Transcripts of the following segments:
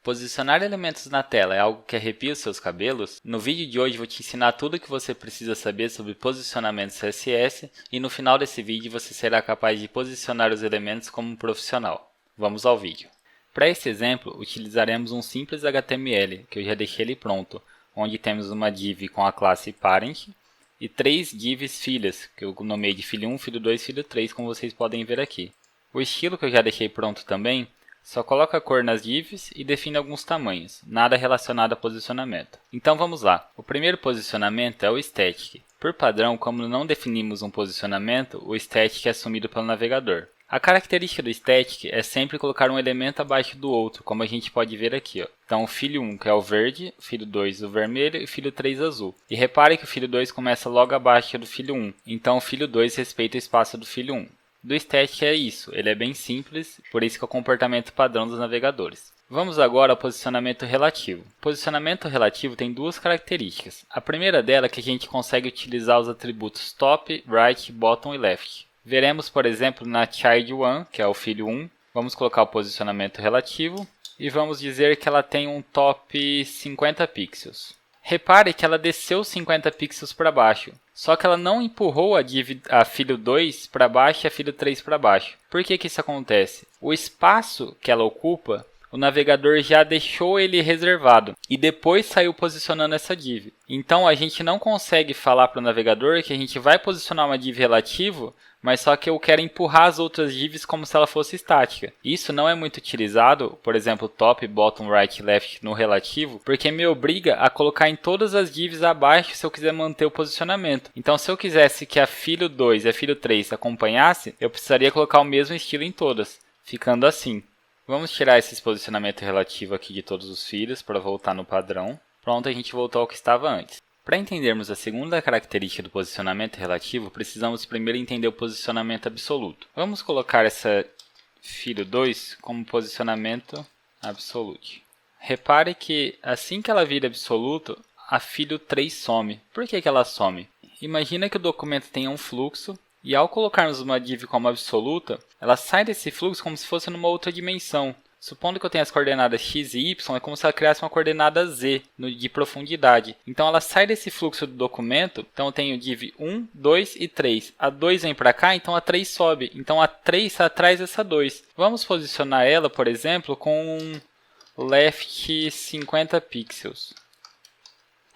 Posicionar elementos na tela é algo que arrepia os seus cabelos? No vídeo de hoje vou te ensinar tudo o que você precisa saber sobre posicionamento CSS e no final desse vídeo você será capaz de posicionar os elementos como um profissional. Vamos ao vídeo. Para esse exemplo, utilizaremos um simples HTML, que eu já deixei ele pronto, onde temos uma div com a classe parent e 3 divs filhas, que eu nomeei de filho 1, filho 2 e filho 3, como vocês podem ver aqui. O estilo que eu já deixei pronto também, só coloca a cor nas divs e define alguns tamanhos, nada relacionado a posicionamento. Então vamos lá. O primeiro posicionamento é o static. Por padrão, como não definimos um posicionamento, o static é assumido pelo navegador. A característica do static é sempre colocar um elemento abaixo do outro, como a gente pode ver aqui, ó. Então o filho 1 que é o verde, o filho 2 o vermelho e o filho 3 azul. E repare que o filho 2 começa logo abaixo do filho 1, então o filho 2 respeita o espaço do filho 1. Do static é isso, ele é bem simples, por isso que é o comportamento padrão dos navegadores. Vamos agora ao posicionamento relativo. O posicionamento relativo tem duas características. A primeira dela é que a gente consegue utilizar os atributos top, right, bottom e left. Veremos, por exemplo, na child1, que é o filho 1, vamos colocar o posicionamento relativo e vamos dizer que ela tem um top 50 pixels. Repare que ela desceu 50 pixels para baixo, só que ela não empurrou a filho 2 para baixo e a filho 3 para baixo. Por que isso acontece? O espaço que ela ocupa, o navegador já deixou ele reservado e depois saiu posicionando essa div. Então a gente não consegue falar para o navegador que a gente vai posicionar uma div relativo, mas só que eu quero empurrar as outras divs como se ela fosse estática. Isso não é muito utilizado, por exemplo, top, bottom, right, left no relativo, porque me obriga a colocar em todas as divs abaixo se eu quiser manter o posicionamento. Então se eu quisesse que a filho 2 e a filho 3 acompanhasse, eu precisaria colocar o mesmo estilo em todas, ficando assim. Vamos tirar esse posicionamento relativo aqui de todos os filhos para voltar no padrão. Pronto, a gente voltou ao que estava antes. Para entendermos a segunda característica do posicionamento relativo, precisamos primeiro entender o posicionamento absoluto. Vamos colocar essa filho 2 como posicionamento absolute. Repare que assim que ela vira absoluto, a filho 3 some. Por que ela some? Imagina que o documento tenha um fluxo e ao colocarmos uma div como absoluta, ela sai desse fluxo como se fosse numa outra dimensão. Supondo que eu tenha as coordenadas x e y, é como se ela criasse uma coordenada z de profundidade. Então ela sai desse fluxo do documento, então eu tenho div 1, 2 e 3. A 2 vem para cá, então a 3 sobe. Então a 3 está atrás dessa 2. Vamos posicionar ela, por exemplo, com um left 50 pixels.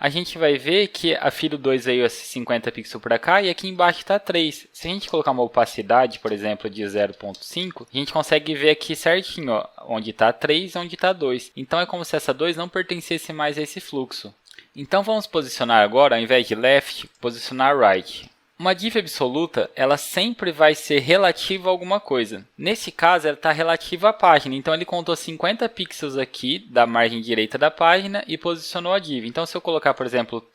A gente vai ver que a filho 2 veio a 50 pixels para cá e aqui embaixo está 3. Se a gente colocar uma opacidade, por exemplo, de 0.5, a gente consegue ver aqui certinho, ó, onde está 3 e onde está 2. Então é como se essa 2 não pertencesse mais a esse fluxo. Então vamos posicionar agora, ao invés de left, posicionar right. Uma div absoluta, ela sempre vai ser relativa a alguma coisa. Nesse caso, ela está relativa à página. Então, ele contou 50 pixels aqui da margem direita da página e posicionou a div. Então, se eu colocar, por exemplo,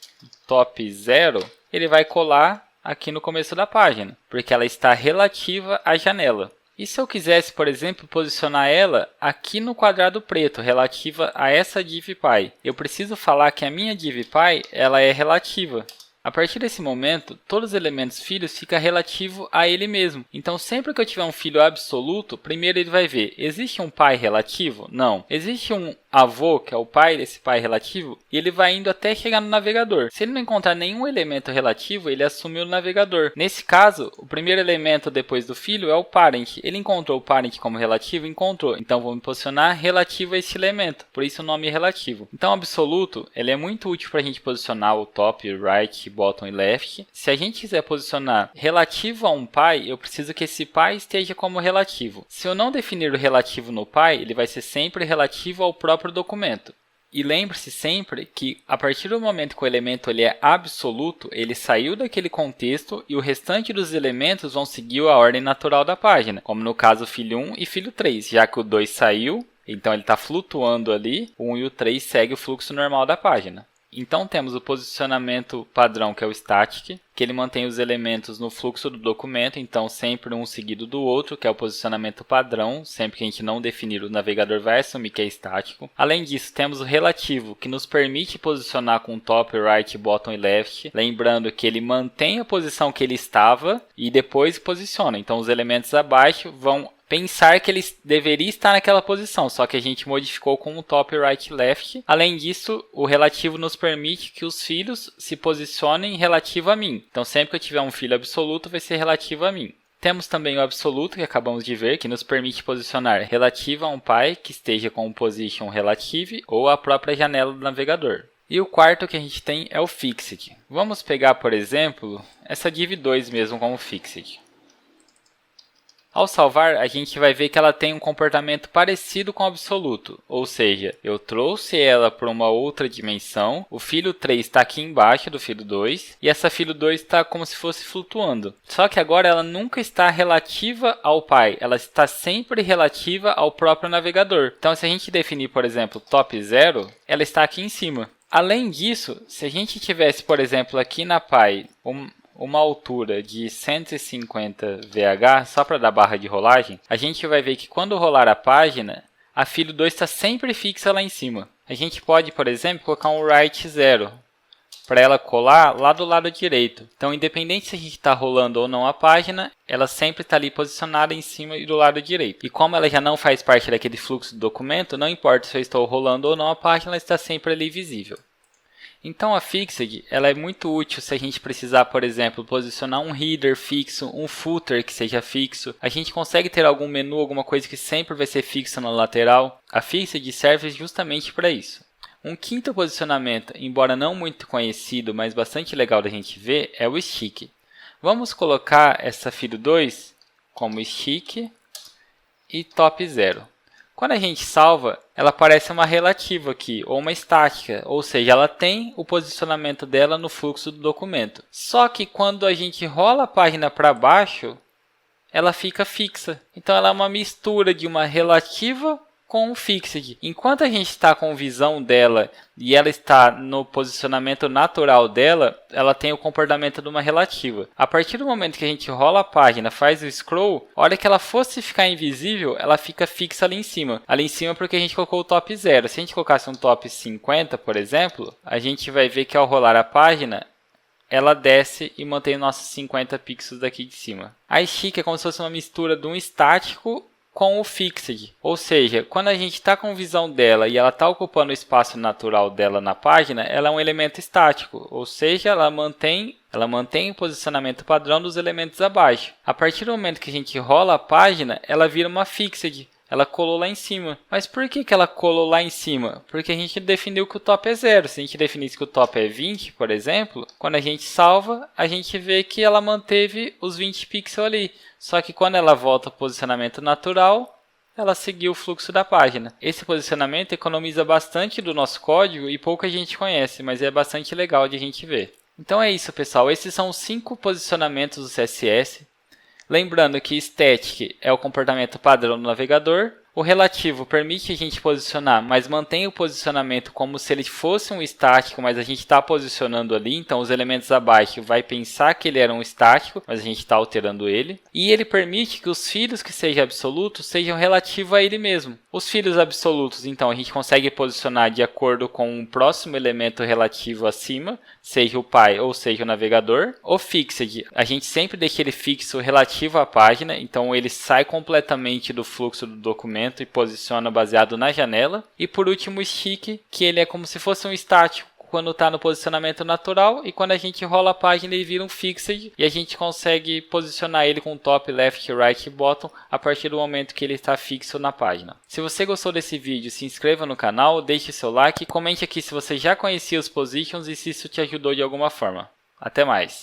top 0, ele vai colar aqui no começo da página, porque ela está relativa à janela. E se eu quisesse, por exemplo, posicionar ela aqui no quadrado preto, relativa a essa divpy, eu preciso falar que a minha divpy ela é relativa. A partir desse momento, todos os elementos filhos ficam relativos a ele mesmo. Então, sempre que eu tiver um filho absoluto, primeiro ele vai ver, existe um pai relativo? Não. Existe um avô, que é o pai desse pai relativo, e ele vai indo até chegar no navegador. Se ele não encontrar nenhum elemento relativo, ele assume o navegador. Nesse caso, o primeiro elemento depois do filho é o parent. Ele encontrou o parent como relativo? Encontrou. Então, vou me posicionar relativo a esse elemento. Por isso o nome é relativo. Então, o absoluto, ele é muito útil para a gente posicionar o top, right, bottom e left. Se a gente quiser posicionar relativo a um pai, eu preciso que esse pai esteja como relativo. Se eu não definir o relativo no pai, ele vai ser sempre relativo ao próprio documento. E lembre-se sempre que a partir do momento que o elemento ele é absoluto, ele saiu daquele contexto e o restante dos elementos vão seguir a ordem natural da página, como no caso filho 1 e filho 3, já que o 2 saiu, então ele está flutuando ali, o 1 e o 3 segue o fluxo normal da página. Então temos o posicionamento padrão, que é o static, que ele mantém os elementos no fluxo do documento, então sempre um seguido do outro, que é o posicionamento padrão. Sempre que a gente não definir, o navegador vai assumir que é estático. Além disso, temos o relativo, que nos permite posicionar com top, right, bottom e left, lembrando que ele mantém a posição que ele estava e depois posiciona. Então os elementos abaixo vão pensar que ele deveria estar naquela posição, só que a gente modificou com o top, right, left. Além disso, o relativo nos permite que os filhos se posicionem relativo a mim. Então, sempre que eu tiver um filho absoluto, vai ser relativo a mim. Temos também o absoluto, que acabamos de ver, que nos permite posicionar relativo a um pai que esteja com o position relative ou a própria janela do navegador. E o quarto que a gente tem é o fixed. Vamos pegar, por exemplo, essa div2 mesmo como fixed. Ao salvar, a gente vai ver que ela tem um comportamento parecido com o absoluto, ou seja, eu trouxe ela para uma outra dimensão, o filho 3 está aqui embaixo do filho 2, e essa filho 2 está como se fosse flutuando. Só que agora ela nunca está relativa ao pai, ela está sempre relativa ao próprio navegador. Então, se a gente definir, por exemplo, top 0, ela está aqui em cima. Além disso, se a gente tivesse, por exemplo, aqui na pai, uma altura de 150 VH, só para dar barra de rolagem, a gente vai ver que quando rolar a página, a filho 2 está sempre fixa lá em cima. A gente pode, por exemplo, colocar um right 0, para ela colar lá do lado direito. Então, independente se a gente está rolando ou não a página, ela sempre está ali posicionada em cima e do lado direito. E como ela já não faz parte daquele fluxo do documento, não importa se eu estou rolando ou não a página, ela está sempre ali visível. Então a Fixed ela é muito útil se a gente precisar, por exemplo, posicionar um header fixo, um footer que seja fixo. A gente consegue ter algum menu, alguma coisa que sempre vai ser fixa na lateral. A Fixed serve justamente para isso. Um quinto posicionamento, embora não muito conhecido, mas bastante legal da gente ver, é o Stick. Vamos colocar essa filho 2 como Stick e top 0. Quando a gente salva, ela aparece uma relativa aqui, ou uma estática, ou seja, ela tem o posicionamento dela no fluxo do documento. Só que quando a gente rola a página para baixo, ela fica fixa. Então ela é uma mistura de uma relativa com um fixed. Enquanto a gente está com visão dela e ela está no posicionamento natural dela, ela tem o comportamento de uma relativa. A partir do momento que a gente rola a página, faz o scroll, a hora que ela fosse ficar invisível, ela fica fixa ali em cima. Ali em cima porque a gente colocou o top 0. Se a gente colocasse um top 50, por exemplo, a gente vai ver que ao rolar a página, ela desce e mantém nossos 50 pixels daqui de cima. A Stick é como se fosse uma mistura de um estático com o Fixed, ou seja, quando a gente está com visão dela e ela está ocupando o espaço natural dela na página, ela é um elemento estático, ou seja, ela mantém o posicionamento padrão dos elementos abaixo. A partir do momento que a gente rola a página, ela vira uma Fixed. Ela colou lá em cima. Mas por que ela colou lá em cima? Porque a gente definiu que o top é 0. Se a gente definisse que o top é 20, por exemplo, quando a gente salva, a gente vê que ela manteve os 20 pixels ali. Só que quando ela volta ao posicionamento natural, ela seguiu o fluxo da página. Esse posicionamento economiza bastante do nosso código e pouca gente conhece, mas é bastante legal de a gente ver. Então é isso, pessoal. Esses são os 5 posicionamentos do CSS. Lembrando que static é o comportamento padrão do navegador. O relativo permite a gente posicionar, mas mantém o posicionamento como se ele fosse um estático, mas a gente está posicionando ali. Então, os elementos abaixo vai pensar que ele era um estático, mas a gente está alterando ele. E ele permite que os filhos que sejam absolutos sejam relativos a ele mesmo. Os filhos absolutos, então, a gente consegue posicionar de acordo com um próximo elemento relativo acima, seja o pai ou seja o navegador. O fixed, a gente sempre deixa ele fixo relativo à página, então ele sai completamente do fluxo do documento e posiciona baseado na janela. E por último o stick, que ele é como se fosse um estático quando está no posicionamento natural, e quando a gente rola a página ele vira um fixed e a gente consegue posicionar ele com top, left, right e bottom a partir do momento que ele está fixo na página. Se você gostou desse vídeo, se inscreva no canal, deixe seu like, comente aqui se você já conhecia os positions e se isso te ajudou de alguma forma. Até mais!